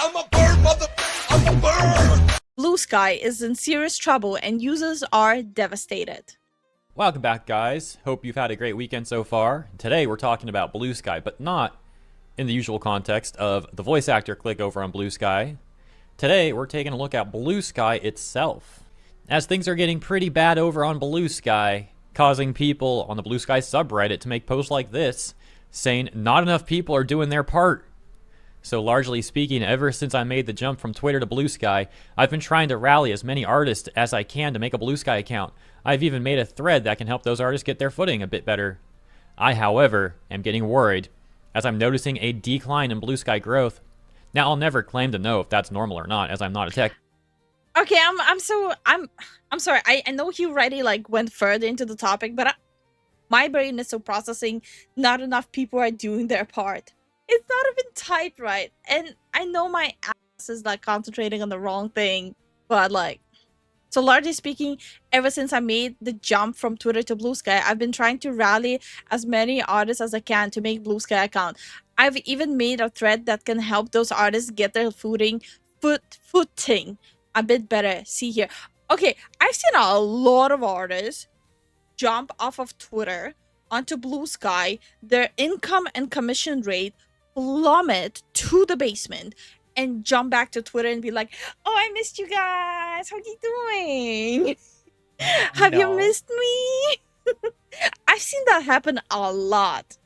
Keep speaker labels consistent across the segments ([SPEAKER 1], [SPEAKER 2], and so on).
[SPEAKER 1] I'm a bird, mother. I'm a bird.
[SPEAKER 2] Bluesky is in serious trouble and users are devastated.
[SPEAKER 3] Welcome back, guys. Hope you've had a great weekend so far. Today we're talking about Bluesky, but not in the usual context of the voice actor click over on Bluesky. Today we're taking a look at Bluesky itself, as things are getting pretty bad over on Bluesky, causing people on the Bluesky subreddit to make posts like this, saying not enough people are doing their part. So largely speaking, ever since I made the jump from Twitter to Bluesky, I've been trying to rally as many artists as I can to make a Bluesky account. I've even made a thread that can help those artists get their footing a bit better. I, however, am getting worried, as I'm noticing a decline in Bluesky growth. Now, I'll never claim to know if that's normal or not, as I'm not a tech.
[SPEAKER 2] Okay, I'm sorry. I know he already went further into the topic, but my brain is so processing. Not enough people are doing their part. It's not even typed right, and I know my ass is concentrating on the wrong thing, but so largely speaking, ever since I made the jump from Twitter to Bluesky, I've been trying to rally as many artists as I can to make Bluesky account. I've even made a thread that can help those artists get their footing a bit better. See here. Okay, I've seen a lot of artists jump off of Twitter onto Bluesky, their income and commission rate plummet to the basement, and jump back to Twitter and be like, oh, I missed you guys. How you doing? Have you missed me? I've seen that happen a lot.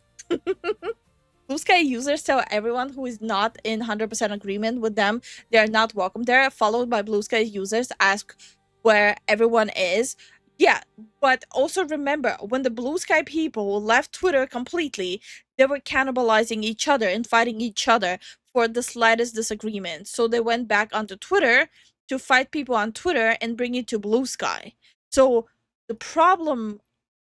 [SPEAKER 2] Bluesky users tell everyone who is not in 100% agreement with them they are not welcome there, followed by Bluesky users ask where everyone is. Yeah, but also remember, when the Bluesky people left Twitter completely, they were cannibalizing each other and fighting each other for the slightest disagreement. So they went back onto Twitter to fight people on Twitter and bring it to Bluesky. So the problem,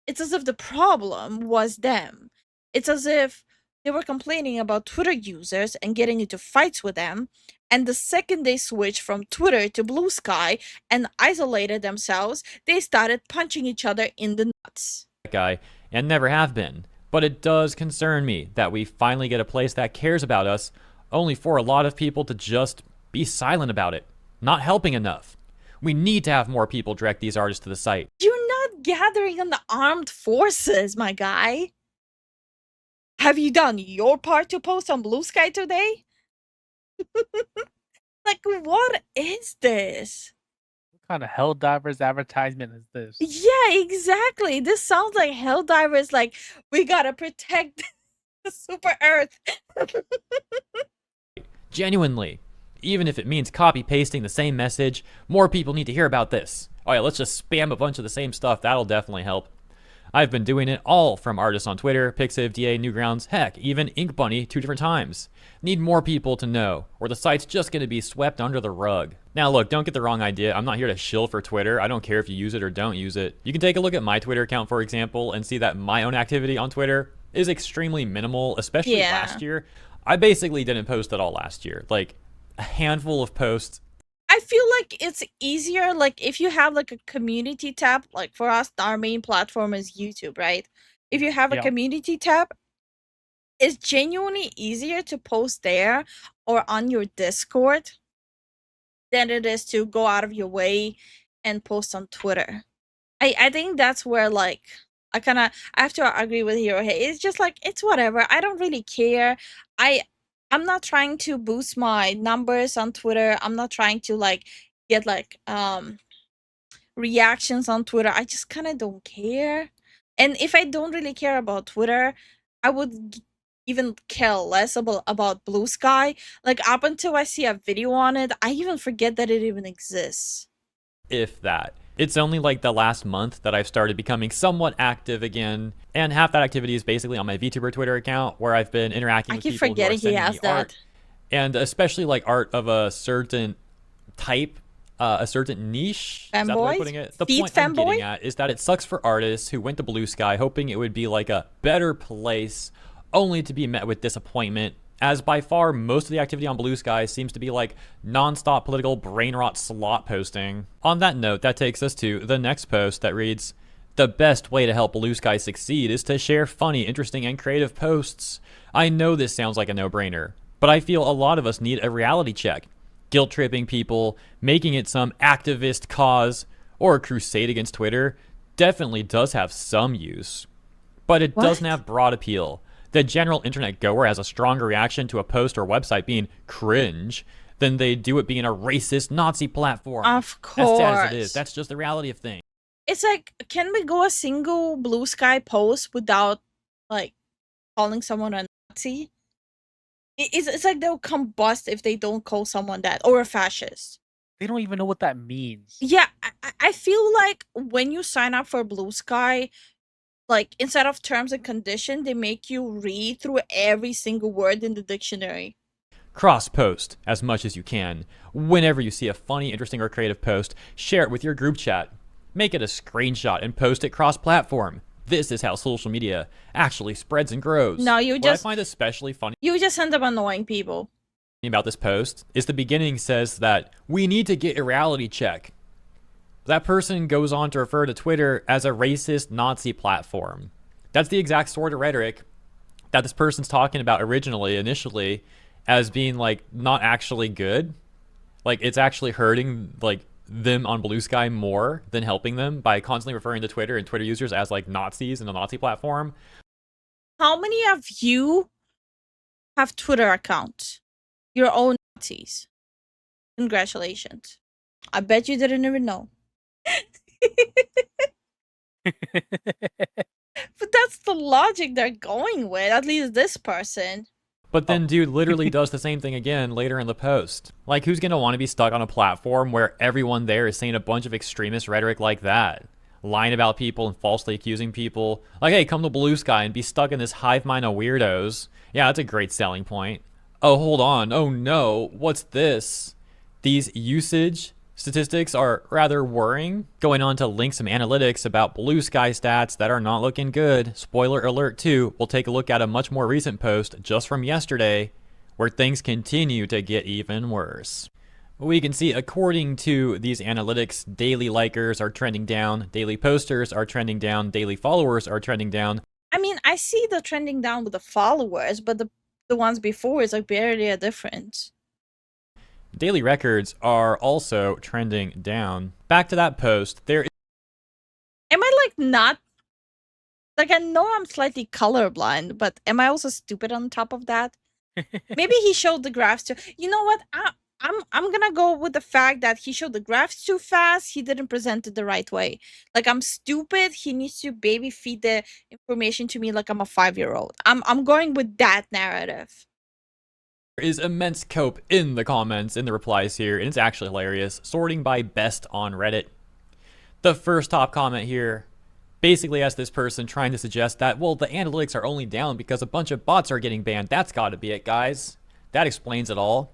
[SPEAKER 2] it's as if the problem was them. It's as if they were complaining about Twitter users and getting into fights with them, and the second they switched from Twitter to Bluesky and isolated themselves, they started punching each other in the nuts.
[SPEAKER 3] Guy, and never have been. But it does concern me that we finally get a place that cares about us, only for a lot of people to just be silent about it, not helping enough. We need to have more people direct these artists to the site.
[SPEAKER 2] You're not gathering on the armed forces, my guy. Have you done your part to post on Bluesky today? What is this?
[SPEAKER 4] What kind of Helldivers advertisement is this?
[SPEAKER 2] Yeah, exactly. This sounds like Helldivers, we gotta protect the Super Earth.
[SPEAKER 3] Genuinely. Even if it means copy-pasting the same message, more people need to hear about this. Oh yeah, let's just spam a bunch of the same stuff. That'll definitely help. I've been doing it all from artists on Twitter, Pixiv, DA, Newgrounds, heck, even Ink Bunny 2 different times. Need more people to know, or the site's just going to be swept under the rug. Now look, don't get the wrong idea. I'm not here to shill for Twitter. I don't care if you use it or don't use it. You can take a look at my Twitter account, for example, and see that my own activity on Twitter is extremely minimal, especially last year. I basically didn't post at all last year. Like, a handful of posts.
[SPEAKER 2] I feel like it's easier, if you have a community tab, for us, our main platform is YouTube, right? If you have a community tab, it's genuinely easier to post there or on your Discord than it is to go out of your way and post on Twitter. I think that's where I have to agree with Hero. Hey, it's just it's whatever. I don't really care. I'm not trying to boost my numbers on Twitter. I'm not trying to get reactions on Twitter. I just kind of don't care. And if I don't really care about Twitter, I would even care less about Bluesky. Up until I see a video on it, I even forget that it even exists.
[SPEAKER 3] If that. It's only the last month that I've started becoming somewhat active again, and half that activity is basically on my VTuber Twitter account, where I've been interacting with people who are sending me art, and especially art of a certain type, a certain niche. Is that the way of putting it? The point I'm getting at is that it sucks for artists who went to Bluesky hoping it would be a better place, only to be met with disappointment, as by far most of the activity on Bluesky seems to be non-stop political brain rot slot posting. On that note, that takes us to the next post that reads, "The best way to help Bluesky succeed is to share funny, interesting, and creative posts. I know this sounds like a no-brainer, But I feel a lot of us need a reality check. Guilt tripping people, making it some activist cause or a crusade against Twitter definitely does have some use. But it doesn't have broad appeal. The general internet goer has a stronger reaction to a post or website being cringe than they do it being a racist Nazi platform.
[SPEAKER 2] Of course.
[SPEAKER 3] As sad as it is, that's just the reality of things.
[SPEAKER 2] It's like, can we go a single Bluesky post without, like, calling someone a Nazi? It's like they'll combust if they don't call someone that, or a fascist.
[SPEAKER 4] They don't even know what that means.
[SPEAKER 2] Yeah, I feel like when you sign up for Bluesky, like, instead of terms and conditions, they make you read through every single word in the dictionary.
[SPEAKER 3] Cross-post as much as you can. Whenever you see a funny, interesting, or creative post, share it with your group chat. Make it a screenshot and post it cross-platform. This is how social media actually spreads and grows.
[SPEAKER 2] No, you
[SPEAKER 3] What
[SPEAKER 2] just
[SPEAKER 3] I find especially funny
[SPEAKER 2] you just end up annoying people.
[SPEAKER 3] about this post is the beginning says that we need to get a reality check. That person goes on to refer to Twitter as a racist Nazi platform. That's the exact sort of rhetoric that this person's talking about initially, as being like not actually good. Like it's actually hurting like them on Bluesky more than helping them by constantly referring to Twitter and Twitter users as like Nazis and a Nazi platform.
[SPEAKER 2] How many of you have Twitter accounts? Your own Nazis. Congratulations. I bet you didn't even know. But that's the logic they're going with, at least this person.
[SPEAKER 3] But then dude literally does the same thing again later in the post. Like who's gonna want to be stuck on a platform where everyone there is saying a bunch of extremist rhetoric like that? Lying about people and falsely accusing people. Like, hey, come to Bluesky and be stuck in this hive mind of weirdos. Yeah, that's a great selling point. Oh, hold on. Oh no, what's this? These usage statistics are rather worrying. Going on to link some analytics about Bluesky stats that are not looking good. Spoiler alert too, we'll take a look at a much more recent post just from yesterday where things continue to get even worse. We can see according to these analytics, daily likers are trending down, daily posters are trending down, daily followers are trending down.
[SPEAKER 2] I mean, I see the trending down with the followers, but the ones before is like barely a difference.
[SPEAKER 3] Daily records are also trending down. Back to that post, there
[SPEAKER 2] Am I like not like, I know I'm slightly colorblind, but am I also stupid on top of that? Maybe he showed the graphs too. You know what? I'm gonna go with the fact that he showed the graphs too fast. He didn't present it the right way. Like, I'm stupid. He needs to baby feed the information to me like I'm a 5-year-old. I'm going with that narrative.
[SPEAKER 3] is immense cope in the comments, in the replies here, and it's actually hilarious. Sorting by best on Reddit. The first top comment here basically has this person trying to suggest that, well, the analytics are only down because a bunch of bots are getting banned. That's got to be it, guys. That explains it all.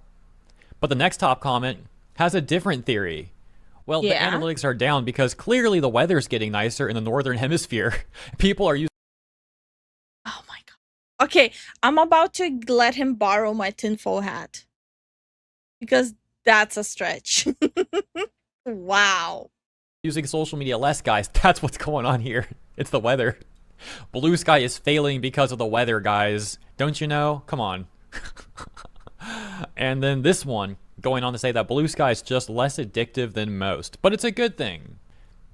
[SPEAKER 3] But the next top comment has a different theory. Well, the analytics are down because clearly the weather's getting nicer in the northern hemisphere. People are using...
[SPEAKER 2] Oh my god. Okay, I'm about to let him borrow my tinfoil hat. Because that's a stretch. Wow.
[SPEAKER 3] Using social media less, guys. That's what's going on here. It's the weather. Bluesky is failing because of the weather, guys. Don't you know? Come on. And then this one, going on to say that Bluesky is just less addictive than most, but it's a good thing.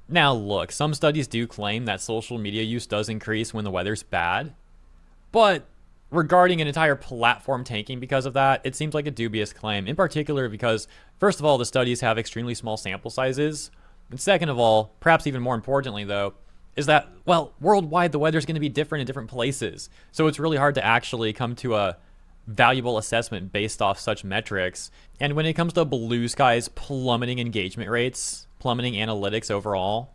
[SPEAKER 3] Now look, some studies do claim that social media use does increase when the weather's bad, but regarding an entire platform tanking because of that, it seems like a dubious claim, in particular because, first of all, the studies have extremely small sample sizes, and second of all, perhaps even more importantly though, is that, well, worldwide the weather's going to be different in different places, so it's really hard to actually come to a valuable assessment based off such metrics. And when it comes to Bluesky's plummeting engagement rates, plummeting analytics overall,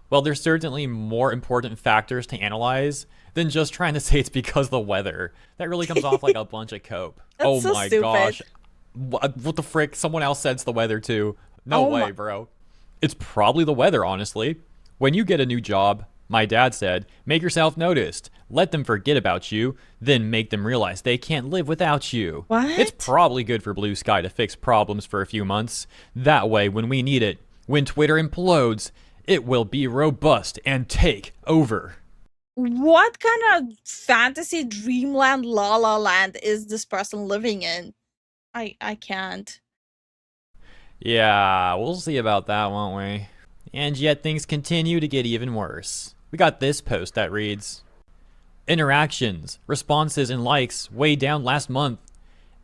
[SPEAKER 3] well, there's certainly more important factors to analyze than just trying to say it's because of the weather. That really comes off like a bunch of cope. Oh
[SPEAKER 2] so
[SPEAKER 3] my
[SPEAKER 2] stupid.
[SPEAKER 3] gosh. What the frick? Someone else said it's the weather too. No way, bro. It's probably the weather, honestly. When you get a new job, my dad said, make yourself noticed. Let them forget about you, then make them realize they can't live without you.
[SPEAKER 2] What?
[SPEAKER 3] It's probably good for Bluesky to fix problems for a few months. That way, when we need it, when Twitter implodes, it will be robust and take over.
[SPEAKER 2] What kind of fantasy dreamland la la land is this person living in? I can't.
[SPEAKER 3] Yeah, we'll see about that, won't we? And yet things continue to get even worse. We got this post that reads, interactions, responses, and likes way down last month.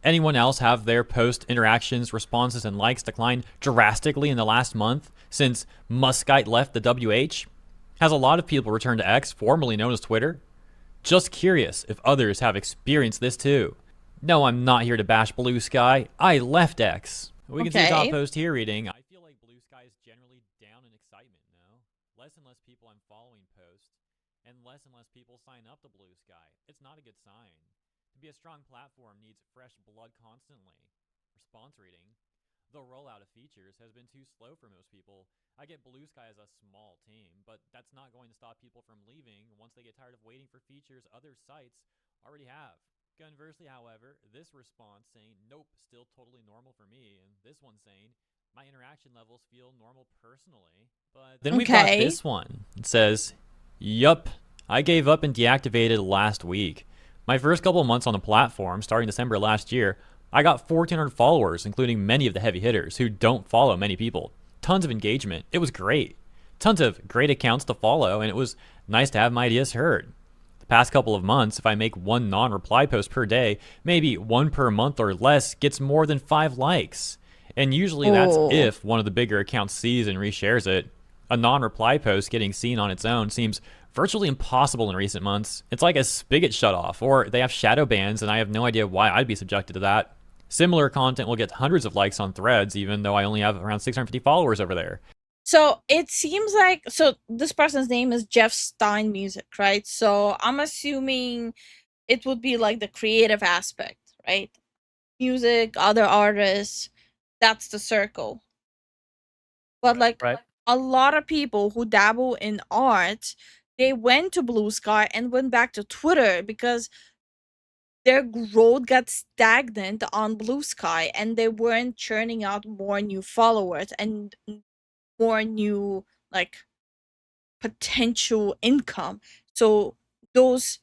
[SPEAKER 3] Anyone else have their post interactions, responses, and likes decline drastically in the last month since Muskite left the WH? Has a lot of people returned to X, formerly known as Twitter? Just curious if others have experienced this too. No, I'm not here to bash Bluesky. I left X. We can see the top
[SPEAKER 2] Okay.
[SPEAKER 3] post here reading, I feel like Bluesky is generally down in excitement, no? Less and less people I'm following post, and less people sign up to Bluesky. It's not a good sign. To be a strong platform needs fresh blood constantly. Response reading. The rollout of features has been too slow for most people. I get Bluesky as a small team, but that's not going to stop people from leaving once they get tired of waiting for features other sites already have. Conversely, however, this response saying, nope, still totally normal for me, and this one saying, my interaction levels feel normal personally. But then we've got
[SPEAKER 2] Okay.
[SPEAKER 3] this one. It says, yup, I gave up and deactivated last week. My first couple months on the platform, starting December last year, I got 1,400 followers, including many of the heavy hitters who don't follow many people. Tons of engagement. It was great. Tons of great accounts to follow, and it was nice to have my ideas heard. The past couple of months, if I make one non-reply post per day, maybe one per month or less gets more than 5 likes. And usually that's
[SPEAKER 2] Oh.
[SPEAKER 3] if one of the bigger accounts sees and reshares it. A non-reply post getting seen on its own seems virtually impossible in recent months. It's like a spigot shut off, or they have shadow bans, and I have no idea why I'd be subjected to that. Similar content will get hundreds of likes on threads, even though I only have around 650 followers over there.
[SPEAKER 2] So it seems like this person's name is Jeff Stein Music, right? So I'm assuming it would be like the creative aspect, right? Music, other artists, that's the circle. But like
[SPEAKER 4] Right.
[SPEAKER 2] a lot of people who dabble in art, they went to Bluesky and went back to Twitter because their growth got stagnant on Bluesky and they weren't churning out more new followers and more new like potential income. So those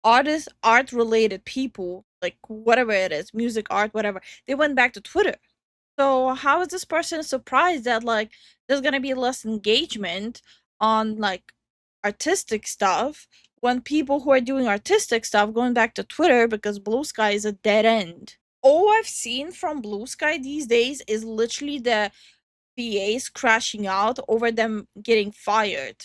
[SPEAKER 2] artists, art related people, like whatever it is, music, art, whatever, they went back to Twitter. So how is this person surprised that like there's gonna be less engagement on like artistic stuff when people who are doing artistic stuff going back to Twitter because Bluesky is a dead end? All I've seen from Bluesky these days is literally the VAs crashing out over them getting fired.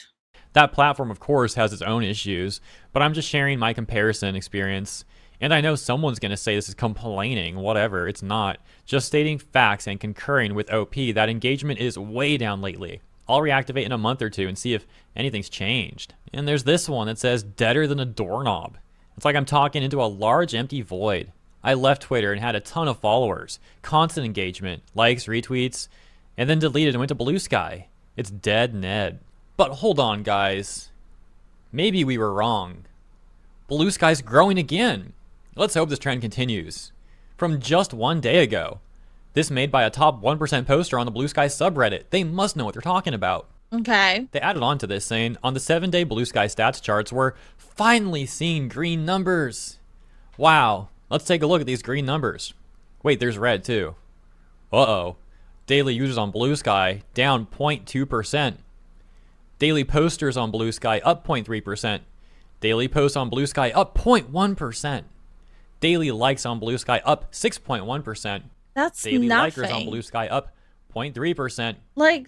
[SPEAKER 3] That platform, of course, has its own issues, but I'm just sharing my comparison experience. And I know someone's going to say this is complaining, whatever, it's not. Just stating facts and concurring with OP that engagement is way down lately. I'll reactivate in a month or two and see if anything's changed. And there's this one that says deader than a doorknob. It's like I'm talking into a large empty void. I left Twitter and had a ton of followers, constant engagement, likes, retweets, and then deleted and went to Bluesky. It's dead Ned. But hold on, guys. Maybe we were wrong. Bluesky's growing again. Let's hope this trend continues. From just one day ago. This made by a top 1% poster on the Bluesky subreddit. They must know what they're talking about.
[SPEAKER 2] Okay.
[SPEAKER 3] They added on to this saying, on the 7-day Bluesky stats charts, we're finally seeing green numbers. Wow. Let's take a look at these green numbers. Wait, there's red too. Uh-oh. Daily users on Bluesky down 0.2%. Daily posters on Bluesky up 0.3%. Daily posts on Bluesky up 0.1%. Daily likes on Bluesky up 6.1%.
[SPEAKER 2] That's
[SPEAKER 3] Daily
[SPEAKER 2] nothing.
[SPEAKER 3] likers on Bluesky up 0.3%.
[SPEAKER 2] Like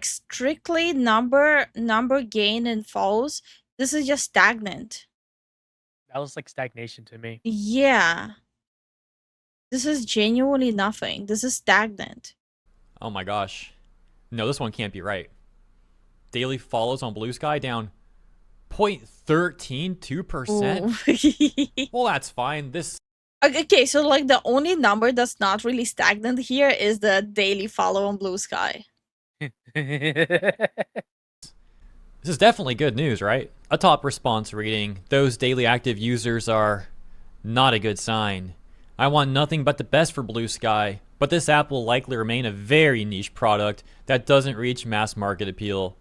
[SPEAKER 2] strictly number gain and falls, this is just stagnant.
[SPEAKER 4] That was like stagnation to me.
[SPEAKER 2] Yeah. This is genuinely nothing. This is stagnant.
[SPEAKER 3] Oh my gosh. No, this one can't be right. Daily follows on Bluesky down 0.132%.
[SPEAKER 2] Ooh.
[SPEAKER 3] Well, that's fine. This
[SPEAKER 2] Okay, so like the only number that's not really stagnant here is the daily follow on Bluesky.
[SPEAKER 3] This is definitely good news, right? A top response reading, those daily active users are not a good sign. I want nothing but the best for Bluesky, but this app will likely remain a very niche product that doesn't reach mass market appeal.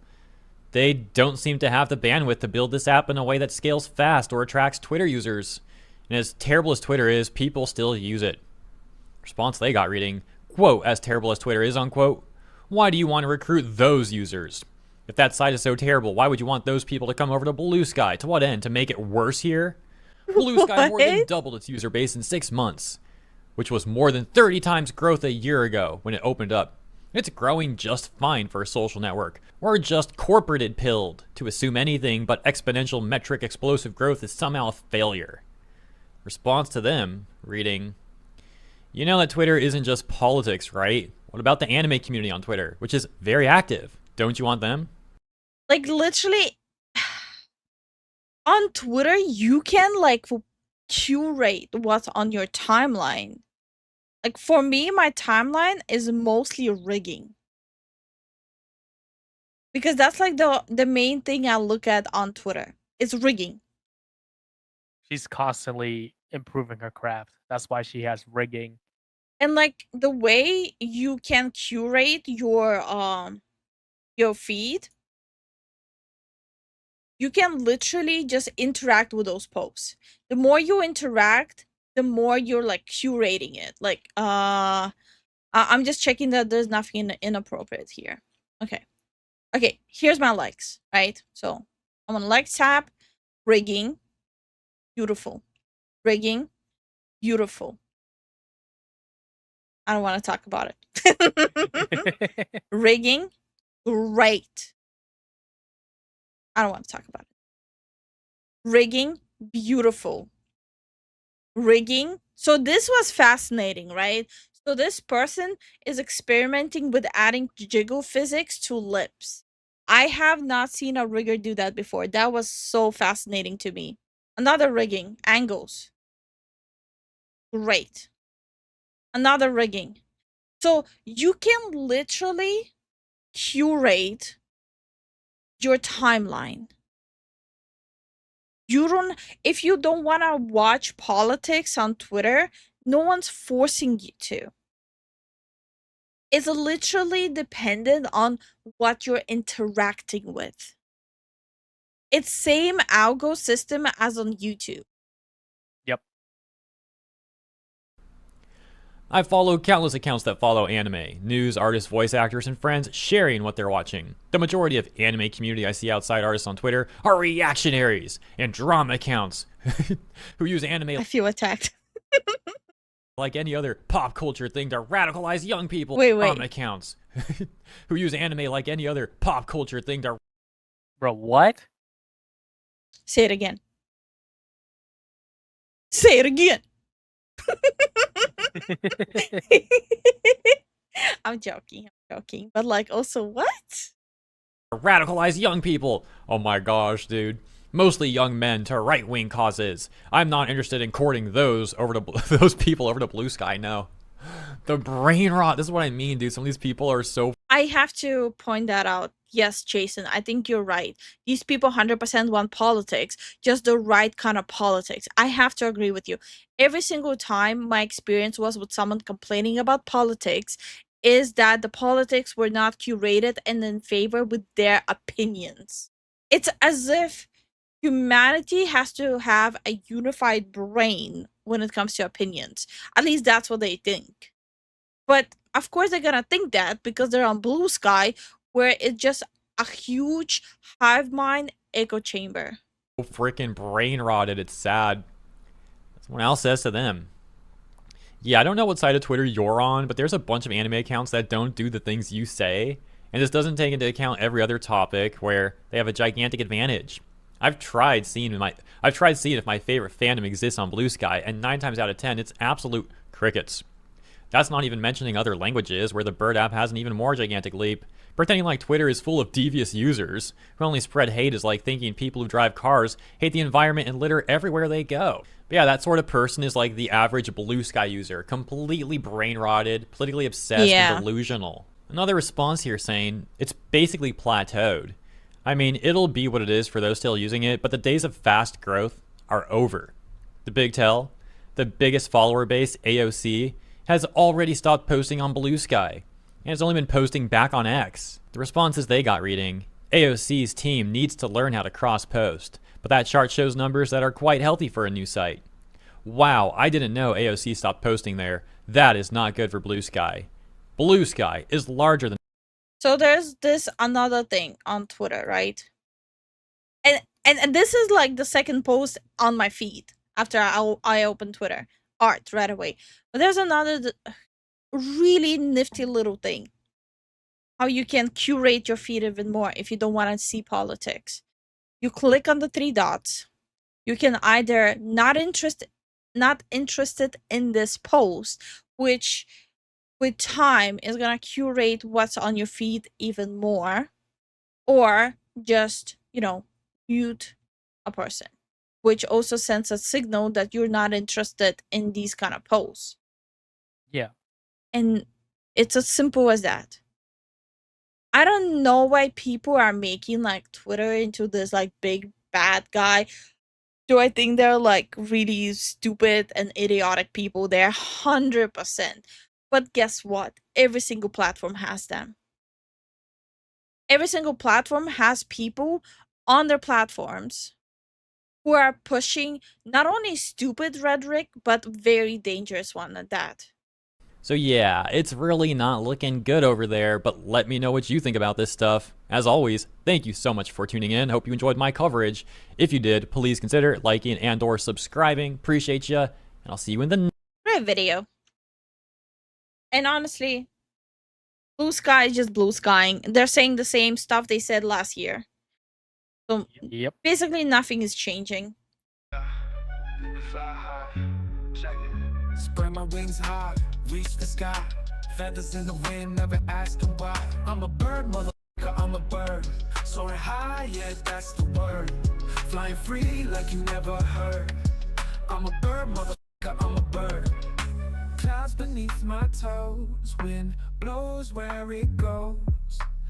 [SPEAKER 3] They don't seem to have the bandwidth to build this app in a way that scales fast or attracts Twitter users. And as terrible as Twitter is, people still use it. Response they got reading, quote, as terrible as Twitter is, unquote, why do you want to recruit those users? If that site is so terrible, why would you want those people to come over to Bluesky? To what end? To make it worse here? Bluesky more than doubled its user base in 6 months, which was more than 30 times growth a year ago when it opened up. It's growing just fine for a social network. We're just corporated pilled to assume anything but exponential metric explosive growth is somehow a failure. Response to them, reading, you know that Twitter isn't just politics, right? What about the anime community on Twitter, which is very active? Don't you want them?
[SPEAKER 2] Like, literally, on Twitter, you can, like, curate what's on your timeline. Like, for me, my timeline is mostly rigging. Because that's, like, the main thing I look at on Twitter. It's rigging.
[SPEAKER 4] She's constantly improving her craft. That's why she has rigging.
[SPEAKER 2] And, like, the way you can curate your feed, you can literally just interact with those posts. The more you interact, the more you're like curating it. Like, I'm just checking that there's nothing inappropriate here. Okay, here's my likes, right? So I'm on likes tab, rigging, beautiful, rigging, beautiful. I don't want to talk about it. Rigging, great. I don't want to talk about it. Rigging, beautiful. Rigging. So this was fascinating, right? So this person is experimenting with adding jiggle physics to lips. I have not seen a rigger do that before. That was so fascinating to me. Another rigging. Angles. Great. Another rigging. So you can literally curate your timeline. If you don't want to watch politics on Twitter, no one's forcing you to. It's literally dependent on what you're interacting with. It's same algo system as on YouTube.
[SPEAKER 4] Yep.
[SPEAKER 3] I follow countless accounts that follow anime, news, artists, voice actors, and friends sharing what they're watching. The majority of anime community I see outside artists on Twitter are reactionaries and drama accounts who use anime
[SPEAKER 2] I feel attacked.
[SPEAKER 3] like any other pop culture thing to radicalize young people.
[SPEAKER 2] Wait.
[SPEAKER 3] Drama accounts who use anime like any other pop culture thing to...
[SPEAKER 4] Bro, what?
[SPEAKER 2] Say it again. Say it again. I'm joking. But like, also, what?
[SPEAKER 3] radicalize young people. Oh my gosh, dude. Mostly young men to right-wing causes. I'm not interested in courting those people over to Bluesky, no. The brain rot, this is what I mean, dude. Some of these people are so...
[SPEAKER 2] I have to point that out. Yes, Jason, I think you're right. These people 100% want politics, just the right kind of politics. I have to agree with you. Every single time my experience was with someone complaining about politics is that the politics were not curated and in favor with their opinions. It's as if humanity has to have a unified brain when it comes to opinions. At least that's what they think. But of course they're gonna think that because they're on Bluesky, where it's just a huge hive mind echo chamber.
[SPEAKER 3] Freaking brain rotted, it's sad. Someone else says to them. Yeah, I don't know what side of Twitter you're on, but there's a bunch of anime accounts that don't do the things you say, and this doesn't take into account every other topic where they have a gigantic advantage. I've tried seeing if my favorite fandom exists on Bluesky, and 9 times out of 10, it's absolute crickets. That's not even mentioning other languages, where the Bird app has an even more gigantic leap. Pretending like Twitter is full of devious users who only spread hate is like thinking people who drive cars hate the environment and litter everywhere they go. But yeah, that sort of person is like the average Bluesky user, completely brain rotted, politically obsessed, and delusional. Another response here saying, it's basically plateaued. I mean, it'll be what it is for those still using it, but the days of fast growth are over. The Big Tell, the biggest follower base, AOC, has already stopped posting on Bluesky, and it's only been posting back on X. The responses they got reading, AOC's team needs to learn how to cross-post, but that chart shows numbers that are quite healthy for a new site. Wow, I didn't know AOC stopped posting there. That is not good for Bluesky. Bluesky is larger than...
[SPEAKER 2] So there's this another thing on Twitter, right? And this is like the second post on my feed after I open Twitter. Art right away. But there's another really nifty little thing. How you can curate your feed even more if you don't want to see politics. You click on the 3 dots. You can either not interested in this post, which with time is gonna curate what's on your feed even more, or just, you know, mute a person, which also sends a signal that you're not interested in these kind of posts.
[SPEAKER 4] Yeah.
[SPEAKER 2] And it's as simple as that. I don't know why people are making like Twitter into this like big bad guy. Do I think they're like really stupid and idiotic people? They're 100%. But guess what? Every single platform has them. Every single platform has people on their platforms who are pushing not only stupid rhetoric, but very dangerous one at that.
[SPEAKER 3] So yeah, it's really not looking good over there, but let me know what you think about this stuff. As always, thank you so much for tuning in. Hope you enjoyed my coverage. If you did, please consider liking and or subscribing. Appreciate you, and I'll see you in the
[SPEAKER 2] Great video. And honestly, Bluesky is just blue skying. They're saying the same stuff they said last year. So
[SPEAKER 4] Yep.
[SPEAKER 2] basically nothing is changing.
[SPEAKER 5] Spread my wings high, reach the sky. Feathers in the wind, never asking why. I'm a bird, motherfucker, I'm a bird. Soaring high, yeah, that's the word. Flying free like you never heard. I'm a bird, motherfucker, I'm a bird. Clouds beneath my toes, wind blows where it goes.